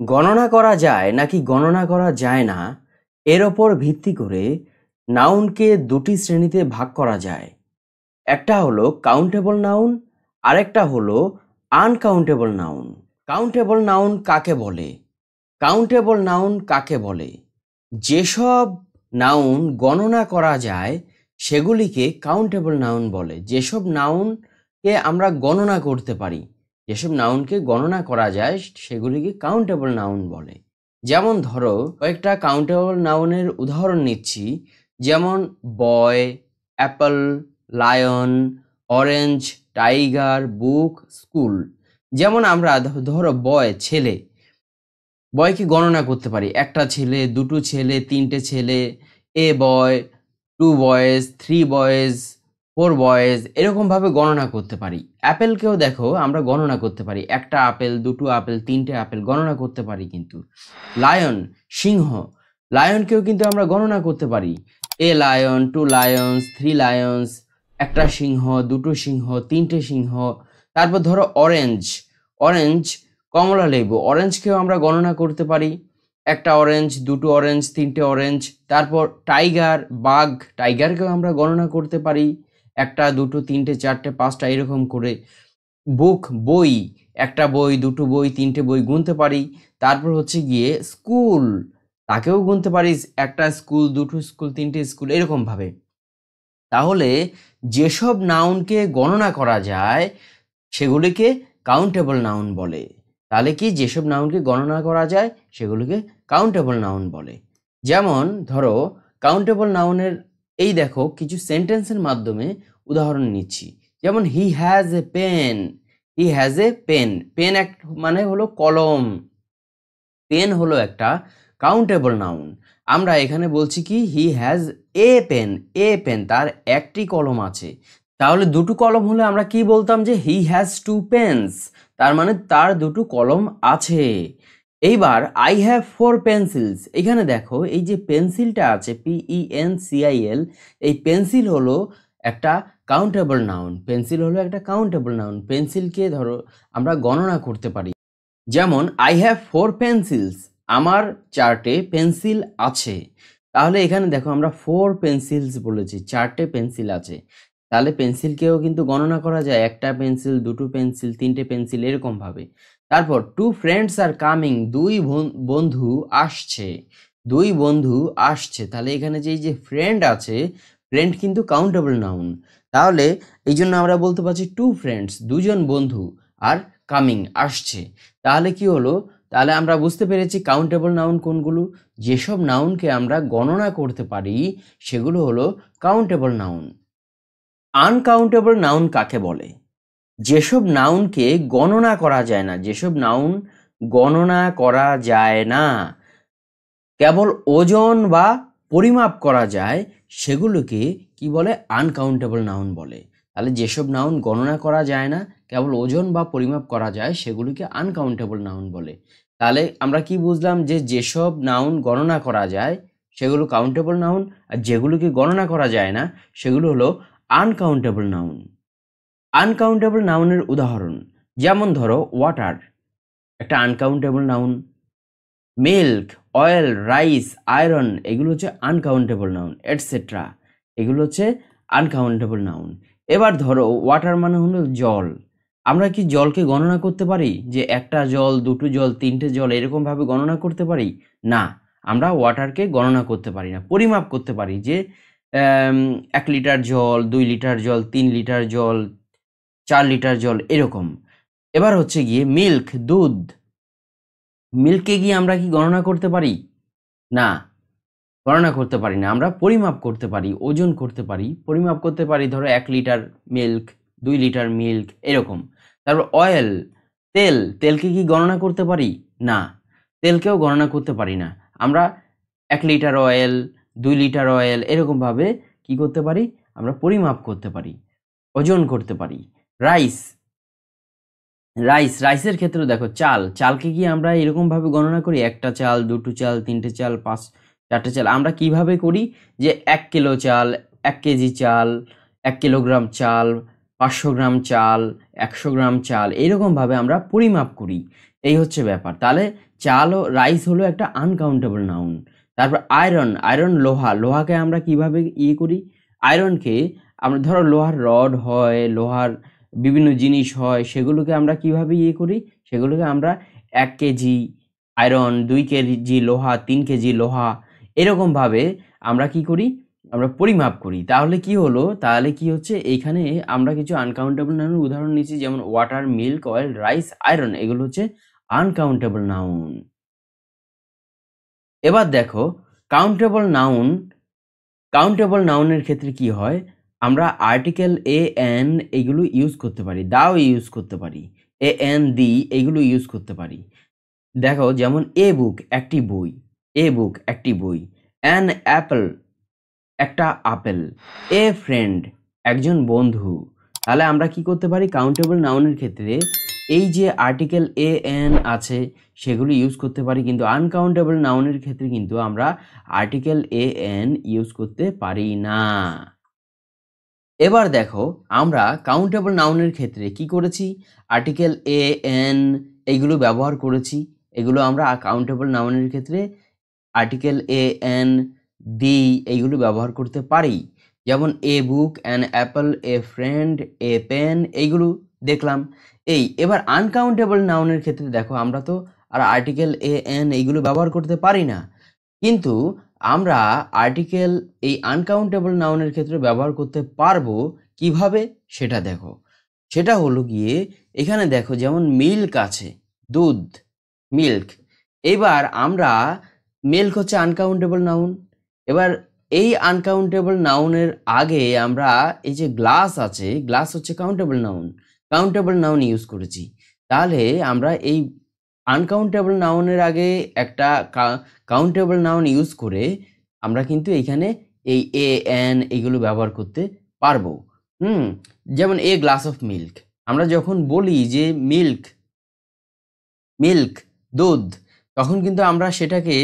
গণনা করা যায় নাকি গণনা করা যায় না এর ওপর ভিত্তি করে নাউনকে দুটি শ্রেণীতে ভাগ করা যায়। একটা হলো কাউন্টেবল নাউন, আরেকটা হলো আনকাউন্টেবল নাউন। কাউন্টেবল নাউন কাকে বলে? কাউন্টেবল নাউন কাকে বলে? যেসব নাউন গণনা করা যায় সেগুলিকে কাউন্টেবল নাউন বলে। যেসব নাউনকে আমরা গণনা করতে পারি, যেসব নাউনকে গণনা করা যায় সেগুলিকে কাউন্টেবল নাউন বলে। যেমন ধরো কয়েকটা কাউন্টেবল নাউনের উদাহরণ নিচ্ছি, যেমন বয়, অ্যাপল, লায়ন, অরেঞ্জ, টাইগার, বুক, স্কুল। যেমন আমরা ধরো বয় ছেলে, বয়কে গণনা করতে পারি, একটা ছেলে, দুটো ছেলে, তিনটে ছেলে, a boy, two boys, three boys, four boys, এরকমভাবে গণনা করতে পারি। অ্যাপেলকেও দেখো আমরা গণনা করতে পারি, একটা আপেল, দুটো আপেল, তিনটে আপেল গণনা করতে পারি। কিন্তু লায়ন, সিংহ, লায়নকেও কিন্তু আমরা গণনা করতে পারি, a lion, two lions, three lions, একটা সিংহ, দুটো সিংহ, তিনটে সিংহ। তারপর ধরো অরেঞ্জ, অরেঞ্জ কমলা লেবু, অরেঞ্জকেও আমরা গণনা করতে পারি, একটা অরেঞ্জ, দুটো অরেঞ্জ, তিনটে অরেঞ্জ। তারপর টাইগার, বাঘ, টাইগারকেও আমরা গণনা করতে পারি, একটা, দুটো, তিনটে, চারটে, পাঁচটা, এরকম করে। বুক, বই, একটা বই, দুটো বই, তিনটে বই গুনতে পারি। তারপর হচ্ছে গিয়ে স্কুল, তাকেও গুনতে পারি, একটা স্কুল, দুটো স্কুল, তিনটে স্কুল, এরকম ভাবে। তাহলে যেসব নাউনকে গণনা করা যায় সেগুলিকে কাউন্টেবল নাউন বলে। তাহলে কি, যেসব নাউনকে গণনা করা যায় সেগুলিকে কাউন্টেবল নাউন বলে। যেমন ধরো কাউন্টেবল নাউনের এই দেখো কিছু সেন্টেন্সের মাধ্যমে উদাহরণ নিচ্ছি। যেমন he has a pen, he has a pen, pen এক মানে হলো কলম, পেন হলো একটা কাউন্টেবল নাউন। আমরা এখানে বলছি কি he has a pen, a pen, তার একটি কলম আছে। তাহলে দুটো কলম হলে আমরা কি বলতাম, যে হি হ্যাজ টু পেন্স, তার মানে তার দুটো কলম আছে। এইবার আই হ্যাভ ফোর পেন্সিলস, এখানে দেখো এই যে পেন্সিলটা আছে, PENCIL, এই পেন্সিল হলো একটা কাউন্টেবল নাউন, পেন্সিল হলো একটা কাউন্টেবল নাউন। পেন্সিলকে ধরো আমরা গণনা করতে পারি। যেমন আই হ্যাভ ফোর পেন্সিলস, আমার চারটে পেন্সিল আছে। তাহলে এখানে দেখো আমরা ফোর পেন্সিলস বলেছি, চারটে পেন্সিল আছে। তাহলে পেন্সিলকেও কিন্তু গণনা করা যায়, একটা পেন্সিল, দুটো পেন্সিল, তিনটে পেন্সিল, এরকম ভাবে। তারপর টু ফ্রেন্ডস আর কামিং, দুই বন্ধু আসছে, দুই বন্ধু আসছে। তাহলে এখানে যে এই যে ফ্রেন্ড আছে, ফ্রেন্ড কিন্তু কাউন্টেবল নাউন। তাহলে এই জন্য আমরা বলতে পারছি টু ফ্রেন্ডস, দুজন বন্ধু, আর কামিং আসছে। তাহলে কি হলো, তাহলে আমরা বুঝতে পেরেছি কাউন্টেবল নাউন কোনগুলো। যেসব নাউনকে আমরা গণনা করতে পারি সেগুলো হলো কাউন্টেবল নাউন। আনকাউন্টেবল নাউন কাকে বলে? যেসব নাউনকে গণনা করা যায় না, যেসব নাউন গণনা করা যায় না, কেবল ওজন বা পরিমাপ করা যায়, সেগুলোকে কি বলে? আনকাউন্টেবল নাউন বলে। তাহলে যেসব নাউন গণনা করা যায় না, কেবল ওজন বা পরিমাপ করা যায়, সেগুলিকে আনকাউন্টেবল নাউন বলে। তাহলে আমরা কি বুঝলাম, যে যেসব নাউন গণনা করা যায় সেগুলো কাউন্টেবল নাউন, আর যেগুলোকে গণনা করা যায় না সেগুলো হলো আনকাউন্টেবল নাউন। আনকাউন্টেবল নাউনের উদাহরণ, যেমন ধরো ওয়াটার, একটা uncountable noun. Milk, oil, rice, iron, এগুলো হচ্ছে আনকাউন্টেবল নাউন, এটসেট্রা, এগুলো হচ্ছে আনকাউন্টেবল নাউন। এবার ধরো ওয়াটার মানে হলো জল। আমরা কি জলকে গণনা করতে পারি, যে একটা জল, দুটো জল, তিনটে জল, এরকম ভাবে গণনা করতে পারি না? আমরা ওয়াটারকে গণনা করতে পারি না, পরিমাপ করতে পারি, যে 1 লিটার জল, 2 লিটার জল, 3 লিটার জল, 4 লিটার জল, এরকম। এবার হচ্ছে গিয়ে মিল্ক, দুধ, মিল্ককে গিয়ে আমরা কি গণনা করতে পারি? না, গণনা করতে পারি না। আমরা পরিমাপ করতে পারি, ওজন করতে পারি, পরিমাপ করতে পারি। ধরো 1 লিটার মিল্ক, 2 লিটার মিল্ক, এরকম। তারপর অয়েল, তেল, তেলকে কি গণনা করতে পারি? না, তেলকেও গণনা করতে পারি না। আমরা 1 লিটার অয়েল, 2 লিটার অয়েল, এরকমভাবে কি করতে পারি? আমরা পরিমাপ করতে পারি, ওজন করতে পারি। রাইস, রাইসের ক্ষেত্রে দেখো চাল, চালকে কি আমরা এরকম ভাবে গণনা করি? একটা চাল, দুটো চাল, তিনটে চাল, পাঁচ, চারটে চাল। আমরা কিভাবে করি, যে 1 কিলো চাল, 1 কেজি চাল, 1 কিলোগ্রাম চাল, 500 গ্রাম চাল, 100 গ্রাম চাল, এইরকম ভাবে আমরা পরিমাপ করি। এই হচ্ছে ব্যাপার। তাহলে চাল ও রাইস হলো একটা আনকাউন্টেবল নাউন। তারপর আয়রন, আয়রন লোহা, লোহাকে আমরা কিভাবে করি, আয়রনকে আমরা ধরো লোহার রড হয়, লোহার বিভিন্ন জিনিস হয়, সেগুলোকে আমরা কিভাবে করি, সেগুলোকে আমরা 1 কেজি আয়রন, 2 কেজি লোহা, 3 কেজি লোহা, এরকমভাবে আমরা কি করি, আমরা পরিমাপ করি। তাহলে কি হলো, তাহলে কি হচ্ছে, এইখানে আমরা কিছু আনকাউন্টেবল নাউনের উদাহরণ নিচ্ছি, যেমন water, milk, oil, rice, iron, এগুলো হচ্ছে আনকাউন্টেবল নাউন। এবার দেখো কাউন্টেবল নাউন, কাউন্টেবল নাউনের ক্ষেত্রে কি হয়, আমরা আর্টিকেল এ এন এগুলো ইউজ করতে পারি, দাও ইউজ করতে পারি, এ এন দি এগুলো ইউজ করতে পারি। দেখো যেমন এ বুক একটি বই, এ বুক একটি বই, অ্যান অ্যাপল একটা আপেল, এ ফ্রেন্ড একজন বন্ধু। তাহলে আমরা কি করতে পারি, কাউন্টেবল নাউনের ক্ষেত্রে এই যে আর্টিকেল এ এন আছে সেগুলো ইউজ করতে পারি, কিন্তু আনকাউন্টেবল নাউনের ক্ষেত্রে কিন্তু আমরা আর্টিকেল এ এন ইউজ করতে পারি না। এবার দেখো আমরা কাউন্টেবল নাউনের ক্ষেত্রে কি করেছি, আর্টিকেল এ এন এইগুলো ব্যবহার করেছি, এগুলো আমরা কাউন্টেবল নাউনের ক্ষেত্রে আর্টিকেল এ এন দি এইগুলো ব্যবহার করতে পারি। যেমন a book, an apple, a friend, a pen, এইগুলো দেখলাম। এবার আনকাউন্টেবল নাউনের ক্ষেত্রে দেখো আমরা তো আর আর্টিকেল এ এন এইগুলো ব্যবহার করতে পারি না, কিন্তু আমরা আর্টিকেল এই আনকাউন্টেবল নাউনের ক্ষেত্রে ব্যবহার করতে পারবো কিভাবে, সেটা দেখো। সেটা হলো গিয়ে এখানে দেখো যেমন মিল্ক আছে, দুধ, মিল্ক। এবার আমরা মিল্ক হচ্ছে আনকাউন্টেবল নাউন। এবার এই আনকাউন্টেবল নাউনের আগে আমরা এই যে গ্লাস আছে, গ্লাস হচ্ছে countable noun, countable noun use করেছি। তাহলে আমরা এই আনকাউন্টেবল নাউনের আগে একটা কাউন্টেবল নাউন ইউজ করে আমরা কিন্তু এইখানে এই এ এন এগুলো ব্যবহার করতে পারবো। যেমন এ গ্লাস অফ মিল্ক, আমরা যখন বলি যে মিল্ক, মিল্ক দুধ, তখন কিন্তু আমরা সেটাকে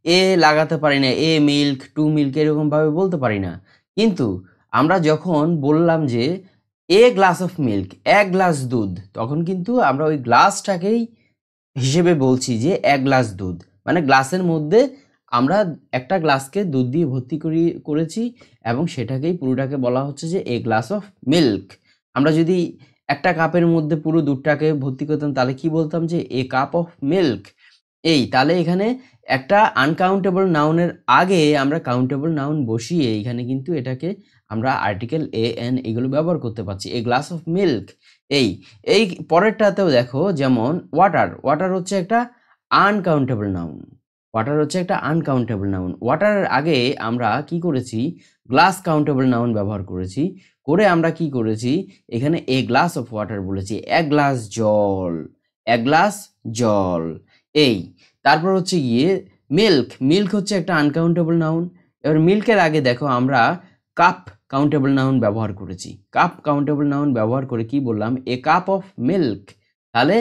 এ লাগাতে পারি না, এ মিল্ক, টু মিল্ক এরকম ভাবে বলতে পারি না। কিন্তু আমরা যখন বললাম যে a glass of milk, 1 glass দুধ, তখন কিন্তু আমরা ওই গ্লাসটাকেই হিসেবে বলছি যে 1 গ্লাস দুধ, মানে গ্লাসের মধ্যে আমরা একটা গ্লাসকে দুধ দিয়ে ভর্তি করেছি এবং সেটাকেই পুরোটাকে বলা হচ্ছে যে এ গ্লাস অফ মিল্ক। আমরা যদি একটা কাপের মধ্যে পুরো দুধটাকে ভর্তি করতাম তাহলে কি বলতাম যে এ কাপ অফ মিল্ক। তাহলে এখানে একটা আনকাউন্টেবল নাউনের আগে আমরা কাউন্টেবল নাউন বসিয়ে এখানে কিন্তু এটাকে আমরা আর্টিকেল এ এন এগুলো ব্যবহার করতে পারছি, এ গ্লাস অফ মিল্ক। এই পরেরটাতেও দেখো যেমন ওয়াটার, ওয়াটার হচ্ছে একটা আনকাউন্টেবল নাউন, ওয়াটার হচ্ছে একটা আনকাউন্টেবল নাউন। ওয়াটারের আগে আমরা কি করেছি, গ্লাস কাউন্টেবল নাউন ব্যবহার করেছি, করে আমরা কি করেছি, এখানে এ গ্লাস অফ ওয়াটার বলেছি, 1 গ্লাস জল, 1 গ্লাস জল। তারপর হচ্ছে গিয়ে মিল্ক, মিল্ক হচ্ছে একটা আনকাউন্টেবল নাউন। এবার মিল্কের আগে দেখো আমরা কাপ কাউন্টেবল নাউন ব্যবহার করেছি, কাপ কাউন্টেবল নাউন ব্যবহার করে কি বললাম, এ কাপ অফ মিল্ক। তাহলে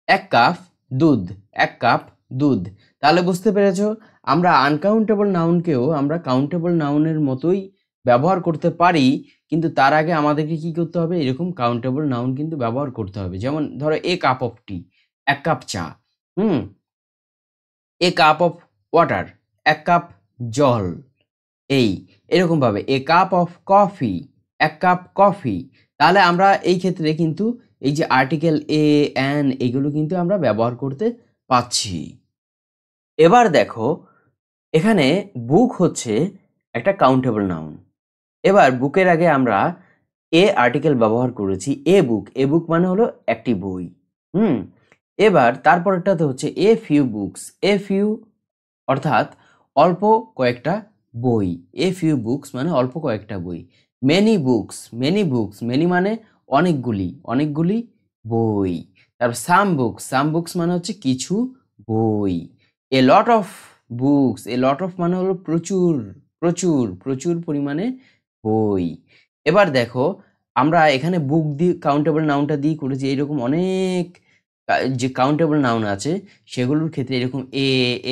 1 কাপ দুধ, 1 কাপ দুধ। তাহলে বুঝতে পেরেছো আমরা আনকাউন্টেবল নাউনকেও আমরা কাউন্টেবল নাউনের মতোই ব্যবহার করতে পারি, কিন্তু তার আগে আমাদেরকে কি করতে হবে, এরকম কাউন্টেবল নাউন কিন্তু ব্যবহার করতে হবে। যেমন ধরো a cup of tea, 1 cup চা, a cup of water, 1 cup জল। এরকম ভাবে a cup of coffee, 1 cup coffee. তাহলে আমরা এই ক্ষেত্রে কিন্তু এই যে আর্টিকেল এ এন এগুলো কিন্তু আমরা ব্যবহার করতে পাচ্ছি। এবার দেখো এখানে বুক হচ্ছে একটা কাউন্টেবল নাউন। এবার বুকের আগে আমরা এ আর্টিকেল ব্যবহার করেছি, এ বুক, এ বুক মানে হলো একটি বই। এবার তারপরটাতে হচ্ছে a few books, a few অর্থাৎ অল্প কয়েকটা বই, এ ফিউ বুকস মানে অল্প কয়েকটা বই। Many books, many books, many মানে অনেকগুলি, অনেকগুলি বই। তারপর সাম বুকস, সাম বুকস মানে হচ্ছে কিছু বই। A lot of books, a lot of মানে হলো প্রচুর, প্রচুর, প্রচুর পরিমাণে বই। এবার দেখো আমরা এখানে বুক দিয়ে কাউন্টেবল নাউনটা দিয়ে করেছি, এরকম অনেক যে কাউন্টেবল নাউন আছে সেগুলোর ক্ষেত্রে এরকম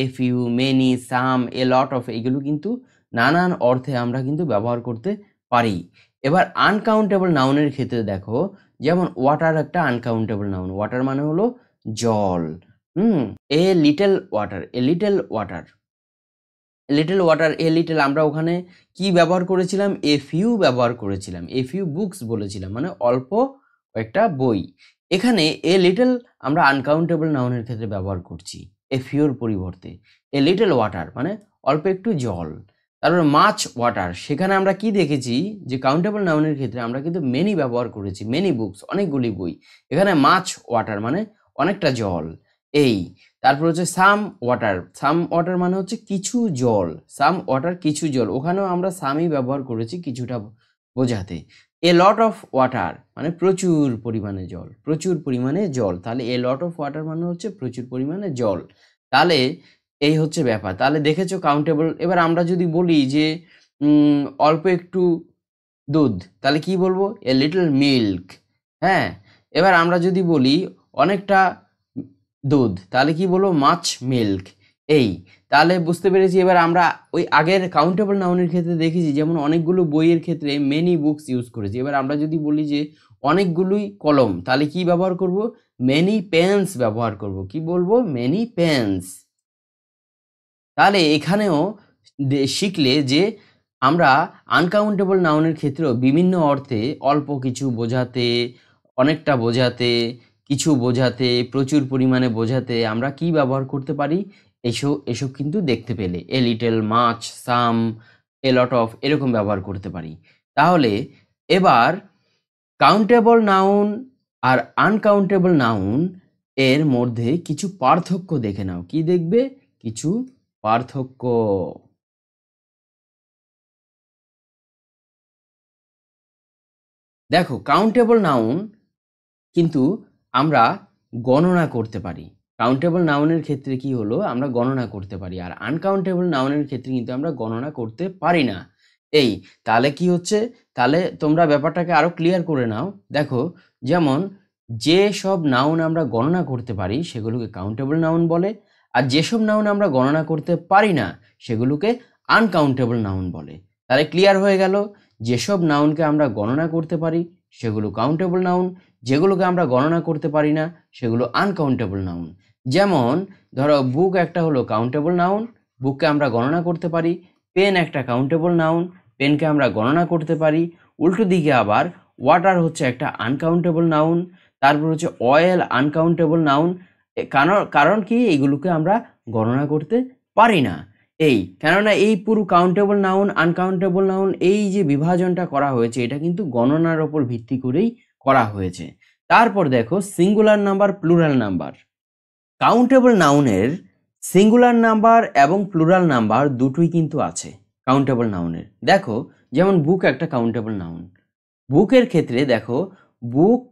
a few, many, some, A lot of এগুলো কিন্তু নানান অর্থে আমরা কিন্তু ব্যবহার করতে পারি। এবার আনকাউন্টেবল নাউনের ক্ষেত্রে দেখো যেমন ওয়াটার একটা আনকাউন্টেবল নাউন, ওয়াটার মানে হলো জল, a little water, a little water, little water, a little আমরা ওখানে কি ব্যবহার করেছিলাম? এ ফিউ ব্যবহার করেছিলাম, এ ফিউ বুকস বলেছিলাম, মানে অল্প একটা বই। এখানে এ লিটল আমরা আনকাউন্টেবল নাউনের ক্ষেত্রে ব্যবহার করছি এ ফিউর পরিবর্তে। এ লিটল ওয়াটার মানে অল্প একটু জল। তারপর মাচ ওয়াটার, সেখানে আমরা কি দেখেছি যে কাউন্টেবল নাউনের ক্ষেত্রে আমরা কিন্তু মেনি ব্যবহার করেছি, মেনি বুকস, অনেকগুলি বই। এখানে মাচ ওয়াটার মানে অনেকটা জল। এই তারপর হচ্ছে সাম ওয়াটার, সাম ওয়াটার মানে হচ্ছে কিছু জল, সাম ওয়াটার কিছু জল, ওখানেও আমরা সামই ব্যবহার করেছি কিছুটা বোঝাতে। এ লট অফ ওয়াটার মানে প্রচুর পরিমাণে জল, প্রচুর পরিমাণে জল, তাহলে এ লট অফ ওয়াটার মানে হচ্ছে প্রচুর পরিমাণে জল। তাহলে এই হচ্ছে ব্যাপার। তাহলে দেখেছো কাউন্টেবল। এবার আমরা যদি বলি যে অল্প একটু দুধ, তাহলে কি বলবো? A little milk. হ্যাঁ, এবার আমরা যদি বলি অনেকটা দুধ, তাহলে কি বলবো? মাছ মিল্ক। এই তাহলে বুঝতে পেরেছি। এবার আমরা ওই আগের কাউন্টেবল নাউনের ক্ষেত্রে দেখেছি যেমন অনেকগুলো বইয়ের ক্ষেত্রে মেনি বুকস ইউজ করেছি। এবার আমরা যদি বলি যে অনেকগুলোই কলম, তাহলে কি ব্যবহার করব? মেনি পেন্স ব্যবহার করব। কি বলবো? Many pens. তাহলে এখানেও শিখলে যে আমরা আনকাউন্টেবল নাউনের ক্ষেত্রেও বিভিন্ন অর্থে অল্প কিছু বোঝাতে, অনেকটা বোঝাতে, কিছু বোঝাতে, প্রচুর পরিমাণে বোঝাতে আমরা কি ব্যবহার করতে পারি, এসব এসব কিন্তু দেখতে পেলে a little, much, some, A lot of এরকম ব্যবহার করতে পারি। তাহলে এবার কাউন্টেবল নাউন আর আনকাউন্টেবল নাউন এর মধ্যে কিছু পার্থক্য দেখে নাও। কি দেখবে? কিছু পার্থক্য। দেখো, কাউন্টেবল নাউন কিন্তু আমরা গণনা করতে পারি। কাউন্টেবল নাউনের ক্ষেত্রে কি হলো? আমরা গণনা করতে পারি। আর আনকাউন্টেবল নাউনের ক্ষেত্রে কিন্তু আমরা গণনা করতে পারি না। এই তাহলে কি হচ্ছে? তাহলে তোমরা ব্যাপারটাকে আরো ক্লিয়ার করে নাও। দেখো, যেমন যে সব নাউন আমরা গণনা করতে পারি সেগুলোকে কাউন্টেবল নাউন বলে, আর যেসব নাউন আমরা গণনা করতে পারি না সেগুলোকে আনকাউন্টেবল নাউন বলে। তাহলে ক্লিয়ার হয়ে গেল, যেসব নাউনকে আমরা গণনা করতে পারি সেগুলো কাউন্টেবল নাউন, যেগুলোকে আমরা গণনা করতে পারি না সেগুলো আনকাউন্টেবল নাউন। যেমন ধরো বুক একটা হলো কাউন্টেবল নাউন, বুককে আমরা গণনা করতে পারি। পেন একটা কাউন্টেবল নাউন, পেনকে আমরা গণনা করতে পারি। উল্টো দিকে আবার ওয়াটার হচ্ছে একটা আনকাউন্টেবল নাউন। তারপর হচ্ছে অয়েল আনকাউন্টেবল নাউন। কারণ কি? এইগুলোকে আমরা গণনা করতে পারি না। এই কেননা এই পুরো কাউন্টেবল নাউন, আনকাউন্টেবল নাউন, এই যে বিভাজনটা করা হয়েছে এটা কিন্তু গণনার ওপর ভিত্তি করেই করা হয়েছে। তারপর দেখো singular number, plural number. Countable নাউনের সিঙ্গুলার নাম্বার এবং প্লুরাল নাম্বার দুটোই কিন্তু আছে কাউন্টেবল নাউনের। দেখো, যেমন বুক একটা কাউন্টেবল নাউন। বুকের ক্ষেত্রে দেখো, বুক,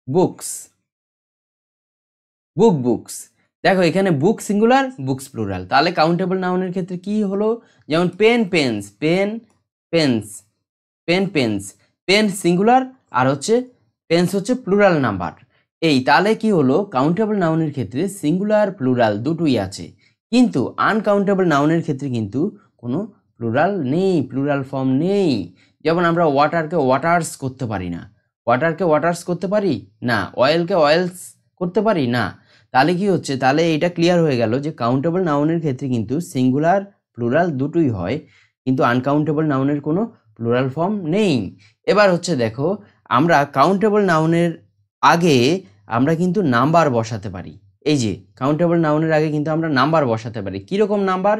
বুকস, বুক, বুকস। দেখো এখানে বুক সিঙ্গুলার, বুকস প্লুরাল। তাহলে কাউন্টেবল নাউনের ক্ষেত্রে কি হলো? যেমন pen pens, pen pens, pen pens, pen singular আর হচ্ছে পেন্স হচ্ছে প্লুরাল নাম্বার। এই তাহলে কি হলো? কাউন্টেবল নাউনের ক্ষেত্রে সিঙ্গুলার প্লুরাল দুটোই আছে, কিন্তু আনকাউন্টেবল নাউনের ক্ষেত্রে কিন্তু কোনো প্লুরাল নেই, প্লুরাল ফর্ম নেই। যেমন আমরা ওয়াটারকে ওয়াটার্স করতে পারি না, ওয়াটারকে ওয়াটার্স করতে পারি না, অয়েলকে অয়েলস করতে পারি না। তাহলে কি হচ্ছে? তাহলে এটা ক্লিয়ার হয়ে গেল যে কাউন্টেবল নাউনের ক্ষেত্রে কিন্তু সিঙ্গুলার প্লুরাল দুটোই হয়, কিন্তু আনকাউন্টেবল নাউনের কোনো প্লুরাল ফর্ম নেই। এবার হচ্ছে দেখো, আমরা কাউন্টেবল নাউনের আগে আমরা কিন্তু নাম্বার বসাতে পারি। এই যে কাউন্টেবল নাউনের আগে কিন্তু আমরা নাম্বার বসাতে পারি। কিরকম নাম্বার?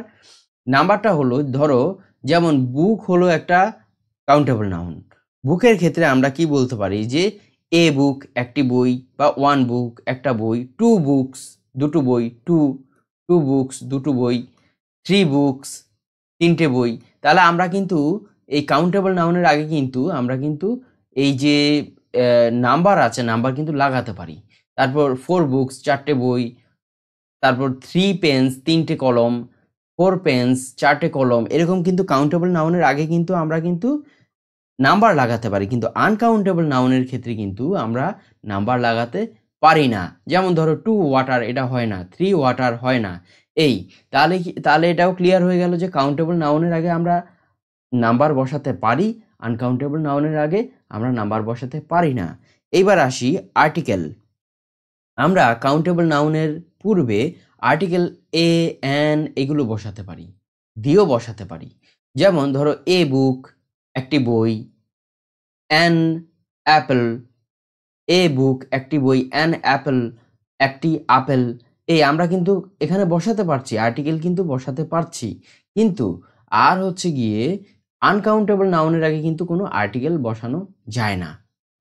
নাম্বারটা হলো, ধরো যেমন বুক হলো একটা কাউন্টেবল নাউন। বুকের ক্ষেত্রে আমরা কি বলতে পারি যে এ বুক একটি বই, বা ওয়ান বুক একটা বই, টু বুকস দুটো বই, টু বুকস দুটো বই, থ্রি বুকস তিনটে বই। তাহলে আমরা কিন্তু এই কাউন্টেবল নাউনের আগে কিন্তু আমরা কিন্তু এই যে নাম্বার আছে নাম্বার কিন্তু লাগাতে পারি। তারপর ফোর বুকস চারটে বই, তারপর থ্রি পেন্স তিনটে কলম, ফোর পেন্স চারটে কলম, এরকম কিন্তু কাউন্টেবল নাউনের আগে কিন্তু আমরা কিন্তু নাম্বার লাগাতে পারি, কিন্তু আনকাউন্টেবল নাউনের ক্ষেত্রে কিন্তু আমরা নাম্বার লাগাতে পারি না। যেমন ধরো টু ওয়াটার, এটা হয় না, থ্রি ওয়াটার হয় না। এই তাহলে এটাও ক্লিয়ার হয়ে গেল যে কাউন্টেবল নাউনের আগে আমরা নাম্বার বসাতে পারি, আনকাউন্টেবল নাউনের আগে আমরা নাম্বার বসাতে পারি না। এইবার আসি আর্টিকেল। আমরা কাউন্টেবল নাউনের পূর্বে আর্টিকেল এ, অ্যান এগুলো বসাতে পারি, দিয়েও বসাতে পারি। যেমন ধরো এ বুক একটি বই, অ্যান অ্যাপেল, এ বুক একটি বই, অ্যান অ্যাপেল একটি আপেল। এই আমরা কিন্তু এখানে বসাতে পারছি, আর্টিকেল কিন্তু বসাতে পারছি, কিন্তু আর হচ্ছে গিয়ে আনকাউন্টেবল নাউনের আগে কিন্তু কোনো আর্টিকেল বসানো যায় না।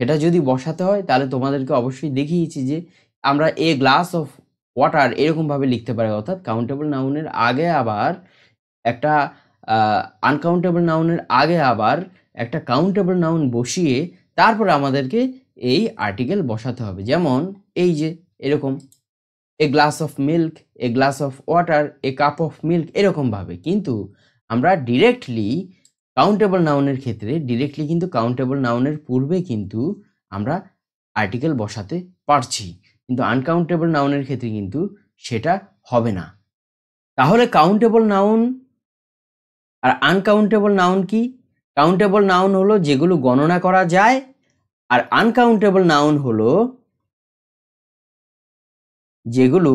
এটা যদি বসাতে হয় তাহলে তোমাদেরকে অবশ্যই দেখিয়েছি যে আমরা এ গ্লাস অফ ওয়াটার এরকমভাবে লিখতে পারি, অর্থাৎ কাউন্টেবল নাউনের আগে আবার একটা আনকাউন্টেবল নাউনের আগে আবার একটা কাউন্টেবল নাউন বসিয়ে তারপরে আমাদেরকে এই আর্টিকেল বসাতে হবে। যেমন এই যে এরকম a glass of milk, a glass of water, A cup of milk এরকমভাবে। কিন্তু আমরা ডিরেক্টলি কাউন্টেবল নাউনের ক্ষেত্রে ডিরেক্টলি কিন্তু কাউন্টেবল নাউনের পূর্বে কিন্তু আমরা আর্টিকেল বসাতে পারছি, কিন্তু আনকাউন্টেবল নাউনের ক্ষেত্রে কিন্তু সেটা হবে না। তাহলে কাউন্টেবল নাউন আর আনকাউন্টেবল নাউন কি? কাউন্টেবল নাউন হলো যেগুলো গণনা করা যায়, আর আনকাউন্টেবল নাউন হলো যেগুলো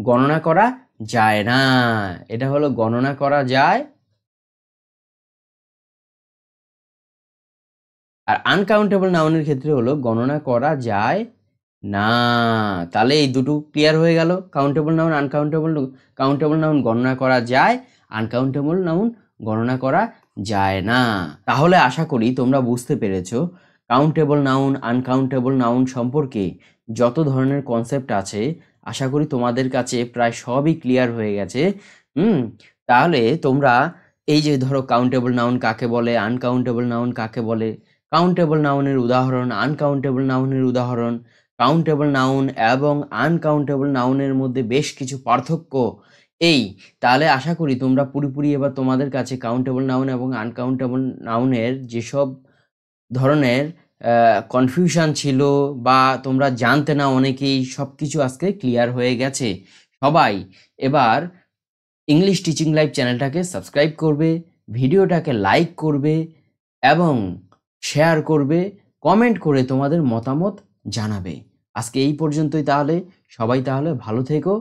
গণনা করা যায় না। এটা হলো গণনা করা যায়, আর আনকাউন্টেবল নাউনের ক্ষেত্রে হলো গণনা করা যায় না। তাহলে এই দুটো ক্লিয়ার হয়ে গেল, countable noun uncountable. Countable noun গণনা করা যায়, আনকাউন্টেবল নাউন গণনা করা যায় না। তাহলে আশা করি তোমরা বুঝতে পেরেছো কাউন্টেবল নাউন আনকাউন্টেবল নাউন সম্পর্কে যত ধরনের কনসেপ্ট আছে, আশা করি তোমাদের কাছে প্রায় সবই ক্লিয়ার হয়ে গেছে। তাহলে তোমরা এই যে ধরো কাউন্টেবল নাউন কাকে বলে, আনকাউন্টেবল নাউন কাকে বলে, কাউন্টেবল নাউনের উদাহরণ, আনকাউন্টেবল নাউনের উদাহরণ, কাউন্টেবল নাউন এবং আনকাউন্টেবল নাউনের মধ্যে বেশ কিছু পার্থক্য, এই তাহলে আশা করি তোমরা পুরোপুরি এবার তোমাদের কাছে কাউন্টেবল নাউন এবং আনকাউন্টেবল নাউনের যেসব ধরনের কনফিউশন ছিল বা তোমরা জানতে না অনেকেই, সব কিছু আজকে ক্লিয়ার হয়ে গেছে। সবাই এবার ইংলিশ টিচিং লাইভ চ্যানেলটাকে সাবস্ক্রাইব করবে, ভিডিওটাকে লাইক করবে এবং শেয়ার করবে, কমেন্ট করে তোমাদের মতামত জানাবে। আজকে এই পর্যন্তই, তাহলে সবাই তাহলে ভালো থেকো।